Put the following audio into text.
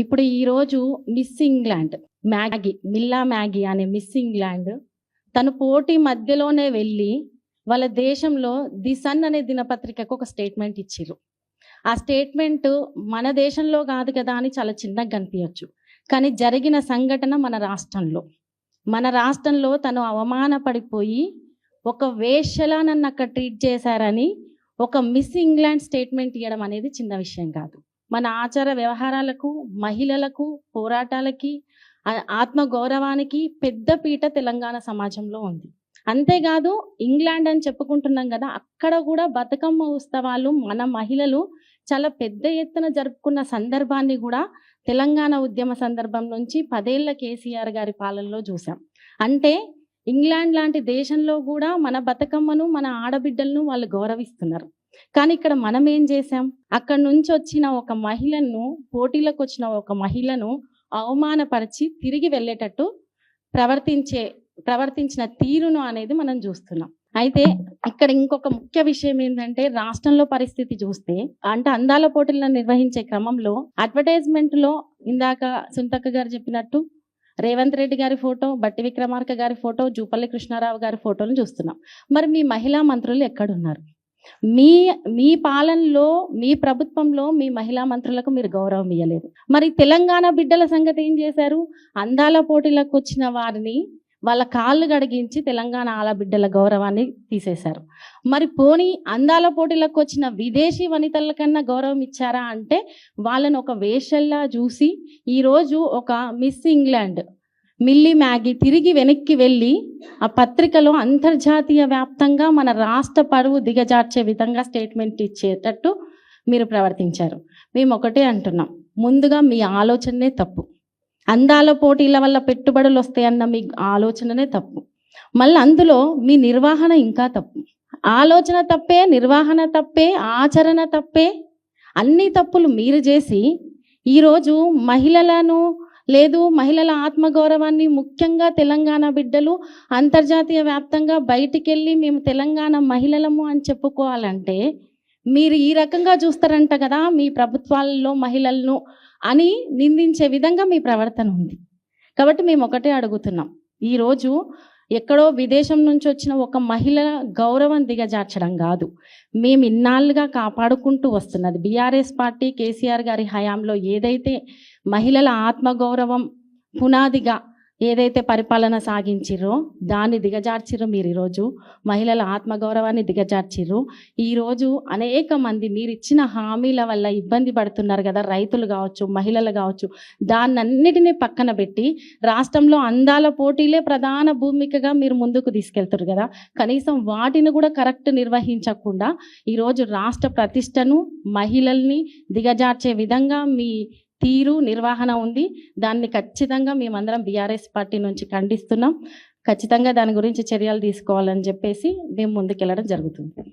ఇప్పుడు ఈరోజు miss England మిల్లా Maggi అనే మిస్ ఇంగ్లాండ్ తను పోటీ మధ్యలోనే వెళ్ళి వాళ్ళ దేశంలో ది సన్ అనే దినపత్రికకు ఒక స్టేట్మెంట్ ఇచ్చిర్రు. ఆ స్టేట్మెంట్ మన దేశంలో కాదు కదా అని చాలా చిన్నగా కనిపించచ్చు, కానీ జరిగిన సంఘటన మన రాష్ట్రంలో తను అవమానపడిపోయి ఒక వేశ్యలా నన్ను అక్కడ ట్రీట్ చేశారని ఒక మిస్ ఇంగ్లాండ్ స్టేట్మెంట్ ఇవ్వడం అనేది చిన్న విషయం కాదు. మన ఆచార వ్యవహారాలకు, మహిళలకు, పోరాటాలకి, ఆత్మ గౌరవానికి పెద్ద పీట తెలంగాణ సమాజంలో ఉంది. అంతేకాదు ఇంగ్లాండ్ అని చెప్పుకుంటున్నాం కదా, అక్కడ కూడా బతుకమ్మ ఉత్సవాలు మన మహిళలు చాలా పెద్ద ఎత్తున జరుపుకున్న సందర్భాన్ని కూడా తెలంగాణ ఉద్యమ సందర్భం నుంచి 10 ఏళ్ల కేసీఆర్ గారి పాలనలో చూసాం. అంటే ఇంగ్లాండ్ లాంటి దేశంలో కూడా మన బతుకమ్మను, మన ఆడబిడ్డలను వాళ్ళు గౌరవిస్తున్నారు. కానీ ఇక్కడ మనం ఏం చేసాం, అక్కడ నుంచి వచ్చిన ఒక మహిళను, పోటీలకు వచ్చిన ఒక మహిళను అవమానపరిచి తిరిగి వెళ్ళేటట్టు ప్రవర్తించిన తీరును అనేది మనం చూస్తున్నాం. అయితే ఇక్కడ ఇంకొక ముఖ్య విషయం ఏంటంటే, రాష్ట్రంలో పరిస్థితి చూస్తే అంటే అందాల పోటీలను నిర్వహించే క్రమంలో అడ్వర్టైజ్మెంట్లో ఇందాక సుంతక్క గారు చెప్పినట్టు రేవంత్ రెడ్డి గారి ఫోటో, బట్టి విక్రమార్క గారి ఫోటో, జూపల్లి కృష్ణారావు గారి ఫోటోలను చూస్తున్నాం. మరి మీ మహిళా మంత్రులు ఎక్కడున్నారు? మీ పాలనలో, మీ ప్రభుత్వంలో మీ మహిళా మంత్రులకు మీరు గౌరవం ఇవ్వలేదు. మరి తెలంగాణ బిడ్డల సంగతి ఏం చేశారు? అందాల పోటీలకు వచ్చిన వారిని వాళ్ళ కాళ్ళు గడిగించి తెలంగాణ ఆడబిడ్డల గౌరవాన్ని తీసేశారు. మరి పోనీ అందాల పోటీలకు వచ్చిన విదేశీ వనితల కన్నా గౌరవం ఇచ్చారా అంటే వాళ్ళను ఒక వేషల్లా చూసి ఈరోజు ఒక మిస్ ఇంగ్లాండ్ మిల్లీ మ్యాగీ తిరిగి వెనక్కి వెళ్ళి ఆ పత్రికలో అంతర్జాతీయ వ్యాప్తంగా మన రాష్ట్ర పరువు దిగజార్చే విధంగా స్టేట్మెంట్ ఇచ్చేటట్టు మీరు ప్రవర్తించారు. మేము ఒకటే అంటున్నాం, ముందుగా మీ ఆలోచననే తప్పు. అందాల పోటీల వల్ల పెట్టుబడులు వస్తాయన్న మీ ఆలోచననే తప్పు. మళ్ళీ అందులో మీ నిర్వహణ ఇంకా తప్పు. ఆలోచన తప్పే, నిర్వహణ తప్పే, ఆచరణ తప్పే, అన్ని తప్పులు మీరు చేసి ఈరోజు మహిళలను లేదు, మహిళల ఆత్మగౌరవాన్ని, ముఖ్యంగా తెలంగాణ బిడ్డలు అంతర్జాతీయ వ్యాప్తంగా బయటికి వెళ్ళి మేము తెలంగాణ మహిళలము అని చెప్పుకోవాలంటే మీరు ఈ రకంగా చూస్తారంట కదా మీ ప్రభుత్వాలలో మహిళలను అని నిందించే విధంగా మీ ప్రవర్తన ఉంది. కాబట్టి మేము ఒకటే అడుగుతున్నాం, ఈరోజు ఎక్కడో విదేశం నుంచి వచ్చిన ఒక మహిళ గౌరవం దిగజార్చడం కాదు, మేము ఇన్నాళ్ళుగా కాపాడుకుంటూ వస్తున్నది బీఆర్ఎస్ పార్టీ కేసీఆర్ గారి హయాంలో ఏదైతే మహిళల ఆత్మగౌరవం పునాదిగా ఏదైతే పరిపాలన సాగించిర్రో దాన్ని దిగజార్చిర్రు. మీరు ఈరోజు మహిళల ఆత్మగౌరవాన్ని దిగజార్చిర్రు. ఈరోజు అనేక మంది మీరు ఇచ్చిన హామీల వల్ల ఇబ్బంది పడుతున్నారు కదా, రైతులు కావచ్చు, మహిళలు కావచ్చు, దాన్నన్నిటినీ పక్కన పెట్టి రాష్ట్రంలో అందాల పోటీలే ప్రధాన భూమికగా మీరు ముందుకు తీసుకెళ్తారు కదా, కనీసం వాటిని కూడా కరెక్ట్ నిర్వహించకుండా ఈరోజు రాష్ట్ర ప్రతిష్టను, మహిళల్ని దిగజార్చే విధంగా మీ తీరు, నిర్వహణ ఉంది. దాన్ని ఖచ్చితంగా మేమందరం బీఆర్ఎస్ పార్టీ నుంచి ఖండిస్తున్నాం. ఖచ్చితంగా దాని గురించి చర్యలు తీసుకోవాలని చెప్పేసి మేము ముందుకెళ్ళడం జరుగుతుంది.